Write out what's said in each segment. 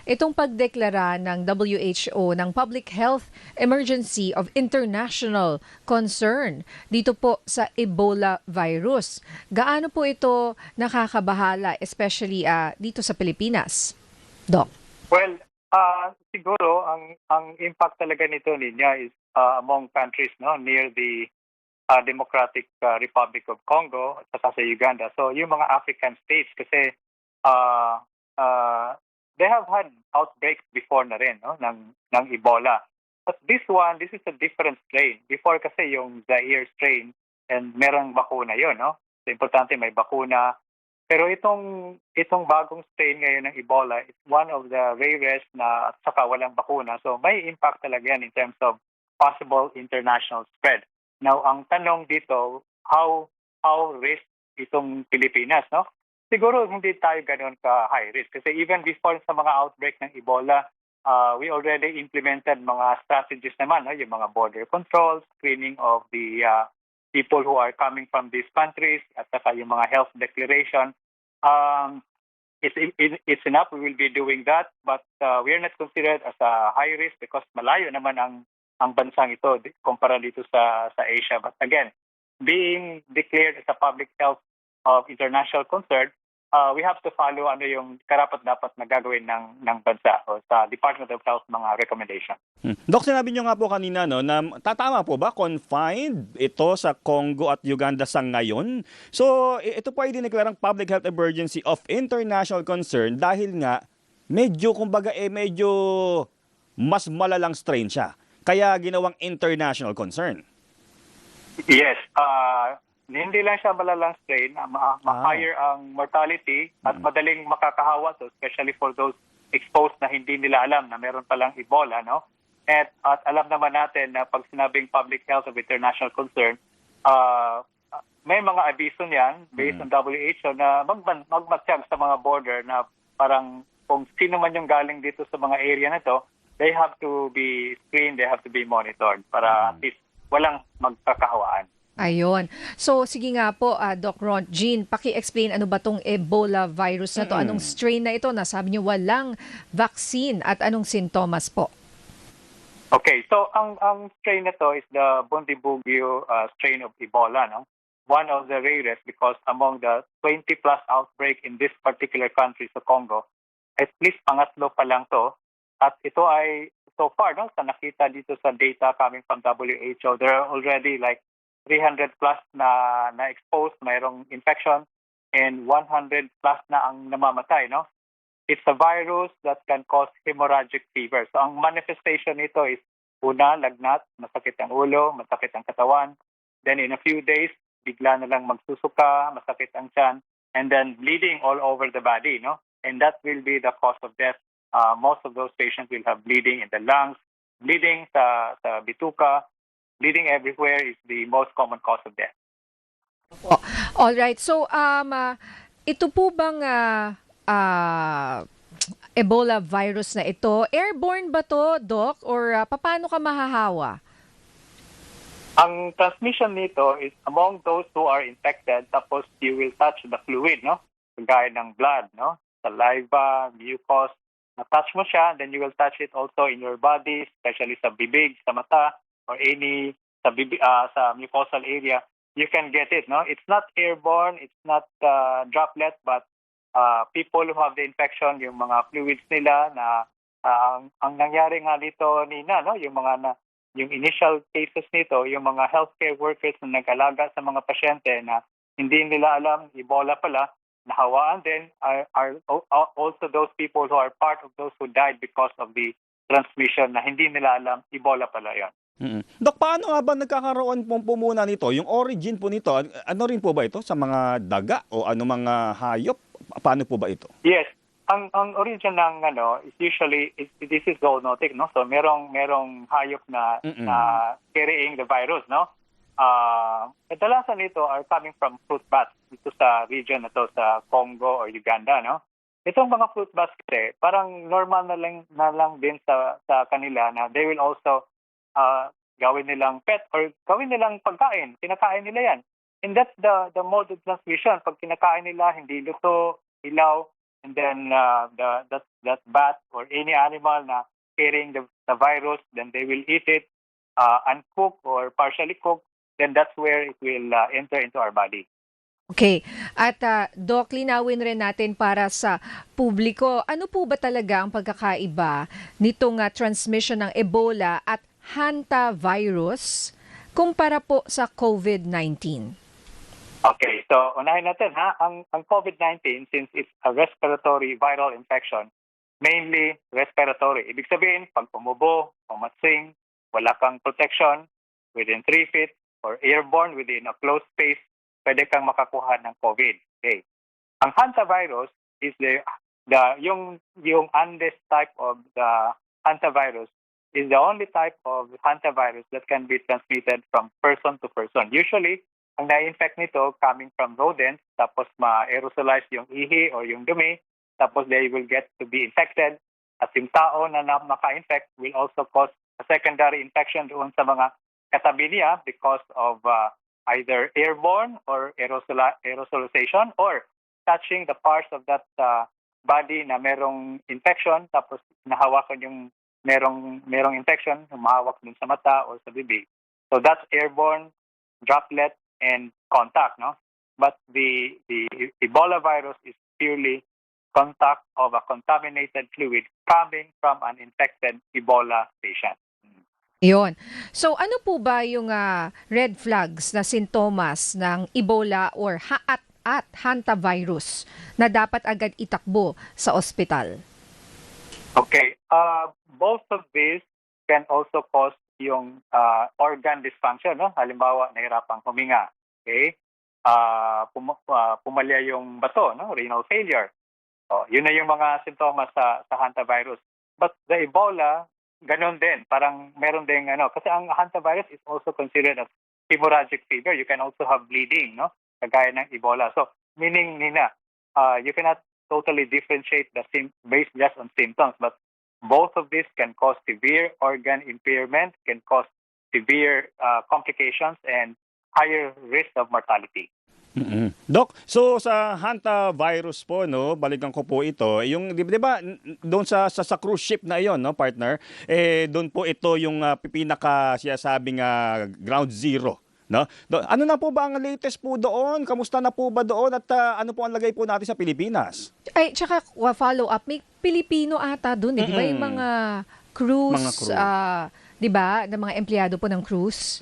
itong pagdeklara ng WHO ng Public Health Emergency of International Concern dito po sa Ebola virus. Gaano po ito nakakabahala, especially dito sa Pilipinas? Doc. Well, siguro ang impact talaga nito niya is among countries near the Democratic Republic of Congo at saka sa Uganda. So yung mga African states kasi uh, uh, they have had outbreaks before na rin ng Ebola. But this is a different strain. Before kasi yung Zaire strain and merong bakuna yon, no? So importante may bakuna. Pero itong bagong strain ngayon ng Ebola is one of the rarest na at saka walang bakuna. So may impact talaga yan in terms of possible international spread. Now, ang tanong dito, how risk itong Pilipinas, no? Siguro hindi tayo ganoon ka high risk kasi even before sa mga outbreak ng Ebola, we already implemented mga strategies naman, no? Yung mga border control, screening of the people who are coming from these countries, at saka yung mga health declaration. It's enough, we will be doing that, but we are not considered as a high risk because malayo naman ang bansang ito kumpara dito sa Asia. But again, being declared as a public health of international concern, we have to follow yung karapat-dapat na gagawin ng bansa o sa Department of Health mga recommendation. Dok, sinabi nyo nga po kanina na tatama po ba confined ito sa Congo at Uganda sa ngayon? So ito po ay dineklarang public health emergency of international concern dahil nga medyo medyo mas malalang strain siya. Kaya ginawang international concern. Yes, hindi lang siya malalang strain, higher ang mortality at madaling makakahawa to, especially for those exposed na hindi nila alam na meron palang Ebola, no? At alam naman natin na pag sinabing public health of international concern, may mga abiso niyan based on WHO na magmatsyag sa mga border na parang kung sino man yung galing dito sa mga area na to, they have to be screened, they have to be monitored para at least walang magkakahawaan. Ayun. So, sige nga po, Doc Ron, Jean, paki-explain ano ba tong Ebola virus na to? Anong strain na ito? Nasabi niyo walang vaccine at anong sintomas po? Okay, so ang strain na to is the Bundibugyo strain of Ebola, no? One of the rarest because among the 20+ outbreak in this particular country, sa Congo, at least pangatlo pa lang to. At ito ay, so far, no, sa nakita dito sa data coming from WHO, there are already like 300+ na exposed, mayroong infection, and 100+ na ang namamatay, no? It's a virus that can cause hemorrhagic fever. So ang manifestation nito is, una, lagnat, masakit ang ulo, masakit ang katawan. Then in a few days, bigla na lang magsusuka, masakit ang tiyan, and then bleeding all over the body, no? And that will be the cause of death. Most of those patients will have bleeding in the lungs, bleeding sa bituka, bleeding everywhere is the most common cause of death. All right. So, ito po bang Ebola virus na ito, airborne ba to, Doc? Or paano ka mahahawa? Ang transmission nito is among those who are infected, tapos you will touch the fluid, no? Gaya ng blood, no? Saliva, mucus. Na-touch mo siya, then you will touch it also in your body, especially sa bibig, sa mata, or any sa mucosal area. You can get it, no? It's not airborne, it's not droplet, but people who have the infection, yung mga fluids nila na ang nangyari nga dito, Nina, no? Yung initial cases nito, yung mga healthcare workers na nag-alaga sa mga pasyente na hindi nila alam, Ebola pala, nahawaan din are also those people who are part of those who died because of the transmission na hindi nila alam, Ebola pala yon. Dok, paano nga ba nagkakaroon po muna nito? Yung origin po nito, ano rin po ba ito? Sa mga daga o ano mga hayop? Paano po ba ito? Yes. Ang origin ng is usually this is zoonotic, no? So merong hayop na carrying the virus, no? Kadalasan nito are coming from fruit bats dito sa region na to sa Congo or Uganda, no? Itong mga fruit bats kasi parang normal na lang din sa kanila na they will also gawin nilang pet or gawin nilang pagkain. Kinakain nila yan. And that's the mode of transmission. Pag kinakain nila, hindi luto, ilaw, and then that bat or any animal na carrying the virus, then they will eat it uncooked or partially cooked, then that's where it will enter into our body. Okay. At Doc, linawin rin natin para sa publiko, ano po ba talaga ang pagkakaiba nitong transmission ng Ebola at hantavirus kumpara po sa COVID-19? Okay, so unahin natin ang COVID-19, since it's a respiratory viral infection, mainly respiratory. Ibig sabihin, pag umubo, umatsing, wala kang protection within 3 feet or airborne within a closed space, pwede kang makakuha ng COVID. Okay. Ang hantavirus is yung Andes type of the hantavirus is the only type of hantavirus that can be transmitted from person to person. Usually, ang na-infect nito coming from rodents, tapos ma-aerosolize yung ihi or yung dumi, tapos they will get to be infected. At yung tao na maka-infect will also cause a secondary infection doon sa mga katabi niya because of either airborne or aerosolization or touching the parts of that body na merong infection, tapos nahawakan yung merong infection, humahawak dun sa mata or sa bibig. So that's airborne, droplet, and contact, no? But the Ebola virus is purely contact of a contaminated fluid coming from an infected Ebola patient. Yun. So ano po ba yung red flags na sintomas ng Ebola or at hantavirus na dapat agad itakbo sa ospital? Okay. Both of these can also cause yung organ dysfunction, no? Halimbawa, nahirapang huminga. Okay? Pumalya yung bato, no? Renal failure. Yun na yung mga sintomas sa hantavirus. But the Ebola, ganon din. Parang meron din, kasi ang hantavirus is also considered as hemorrhagic fever. You can also have bleeding, no? Kagaya ng Ebola. So, meaning, Nina, you cannot totally differentiate based just on symptoms, but both of these can cause severe organ impairment, can cause severe complications, and higher risk of mortality. Doc, so sa hantavirus po, no, balikan ko po ito, yung di ba doon sa cruise ship na iyon, no, partner, doon po ito yung pinaka sinasabing ground zero, no? Ano na po ba ang latest po doon? Kamusta na po ba doon at ano po ang lagay po natin sa Pilipinas? Ay, tsaka follow up, may Pilipino ata doon, di ba? Yung mga cruise, Mga crew. di ba, ng mga empleyado po ng cruise?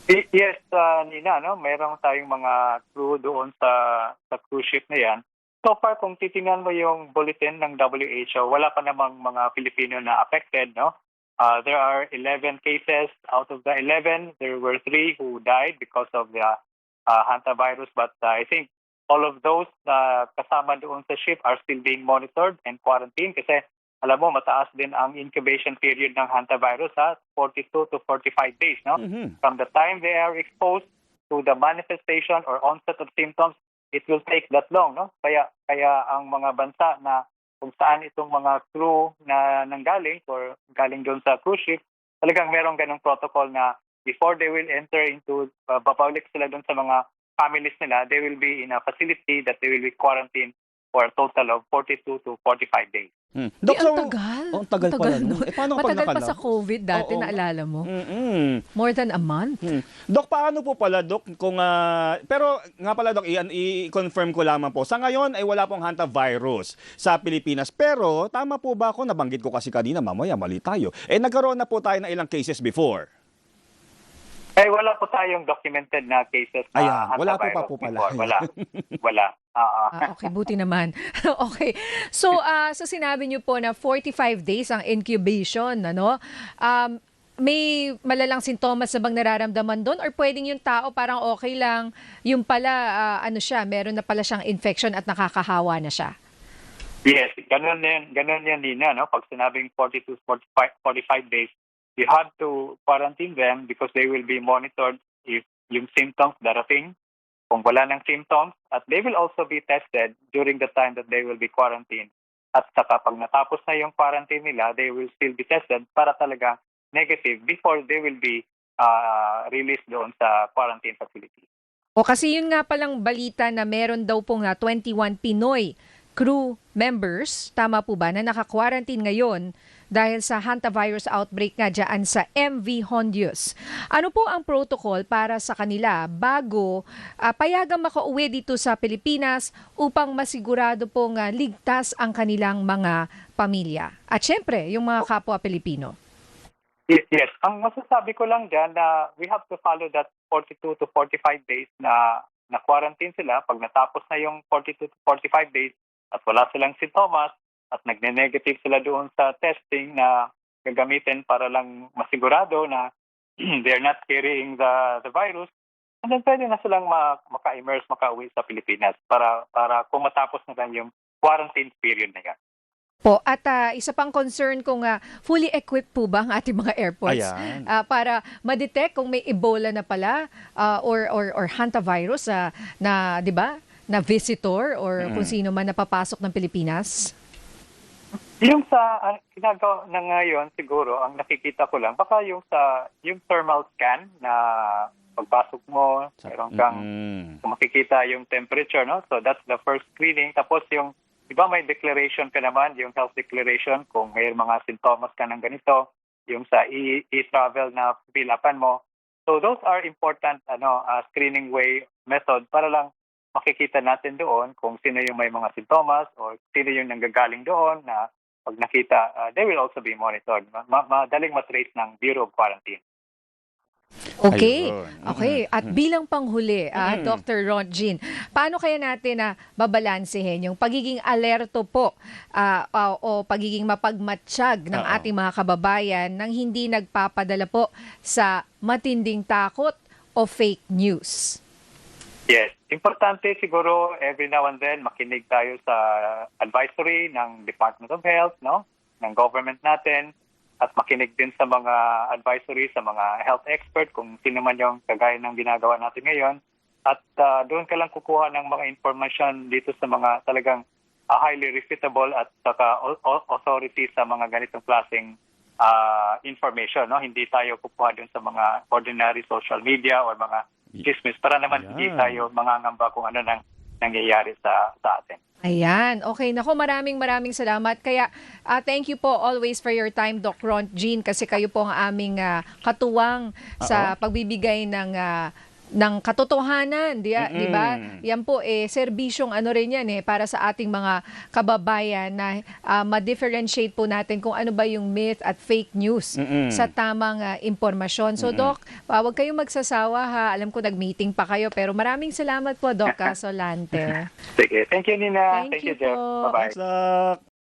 Yes, Nina, no? Mayroon tayong mga crew doon sa cruise ship na yan. So far, kung titingnan mo yung bulletin ng WHO, wala pa namang mga Pilipino na affected, no? There are 11 cases. Out of the 11, there were 3 who died because of the hantavirus. But I think all of those kasama doon sa ship are still being monitored and quarantined kasi alam mo, mataas din ang incubation period ng hantavirus, 42 to 45 days, no? From the time they are exposed to the manifestation or onset of symptoms, it will take that long, no? Kaya ang mga bansa na kung saan itong mga crew na nanggaling or galing doon sa cruise ship, talagang merong ganong protocol na before they will enter into, babalik sila doon sa mga families nila, they will be in a facility that they will be quarantined for a total of 42 to 45 days. Doc, ang tagal. Ang tagal pala nun. Paano kapag Matagal pa nakala? sa COVID dati, Oo. naalala mo? More than a month. Doc, paano po pala, Doc, kung pero nga pala, Doc, i-confirm ko lamang po. Sa ngayon ay wala pong hantavirus sa Pilipinas. Pero tama po ba ako, nabanggit ko kasi kanina, mamaya mali tayo. Nagkaroon na po tayo ng ilang cases before. Wala po tayong documented na cases na Ayan, wala po hantavirus pa po pala. before. Wala. Okay, buti naman. Okay. So, so sinabi niyo po na 45 days ang incubation, ano? May malalang sintomas na bang nararamdaman doon or pwedeng yung tao parang okay lang, yung pala, meron na pala siyang infection at nakakahawa na siya? Yes, ganun yan, Nina, no? Pag sinabing 42 to 45 days, you have to quarantine them because they will be monitored if yung symptoms darating. Kung wala ng symptoms, at they will also be tested during the time that they will be quarantined. At saka pag natapos na yung quarantine nila, they will still be tested para talaga negative before they will be released doon sa quarantine facility. O kasi yun nga palang balita na meron daw pong 21 Pinoy crew members, tama po ba, na naka-quarantine ngayon dahil sa hantavirus outbreak nga dyan sa MV Hondius. Ano po ang protocol para sa kanila bago payagang makauwi dito sa Pilipinas upang masigurado pong ligtas ang kanilang mga pamilya? At syempre, yung mga kapwa Pilipino. Yes. Ang masasabi ko lang dyan na we have to follow that 42 to 45 days na quarantine sila. Pag natapos na yung 42 to 45 days at wala silang sintomas at nagne-negative sila doon sa testing na gagamitin para lang masigurado na they're not carrying the virus, and then pwede na silang maka-immerse, makauwi sa Pilipinas para kung matapos na lang yung quarantine period na yan. Po, at isa pang concern kung fully equipped po ba ang ating mga airports para ma-detect kung may Ebola na pala or hantavirus na 'di ba, na visitor or kung sino man napapasok ng Pilipinas? Yung sa ginagawa na ngayon siguro ang nakikita ko lang baka yung thermal scan na pagpasok mo meron kang makikita yung temperature, no? So that's the first screening. Tapos yung iba may declaration ka naman, yung health declaration kung may mga sintomas ka ng ganito, yung sa e-travel na pilapan mo. So those are important screening way method para lang makikita natin doon kung sino yung may mga sintomas o sino yung nanggagaling doon na pag nakita, they will also be monitored. Madaling matrace ng Bureau of Quarantine. Okay. Ayun. Okay. At bilang panghuli, Dr. Ron Jean, paano kaya natin babalansehin yung pagiging alerto po o pagiging mapagmatsyag ng ating mga kababayan nang hindi nagpapadala po sa matinding takot o fake news? Yes. Importante siguro every now and then makinig tayo sa advisory ng Department of Health, no? Ng government natin. At makinig din sa mga advisory sa mga health expert kung sino man yung kagaya ng ginagawa natin ngayon. At doon ka lang kukuha ng mga information dito sa mga talagang highly reputable at saka authority sa mga ganitong klaseng information. No? Hindi tayo kukuha doon sa mga ordinary social media or mga chismis para naman hindi tayo mangangamba kung ano nang nangyayari sa atin. Ayan. Okay. Nako, maraming salamat. Kaya thank you po always for your time, Doc Ron Jean, kasi kayo po ang aming katuwang sa pagbibigay ng katotohanan, di ba? Yan po serbisyong rin yan para sa ating mga kababayan na ma-differentiate po natin kung ano ba yung myth at fake news sa tamang impormasyon. So Doc, wag kayong magsasawa ha. Alam ko nag-meeting pa kayo pero maraming salamat po, Doc Casolante. Sige. Thank you, Nina. Thank you you, Jeff. po. Bye-bye. Thanks, Doc.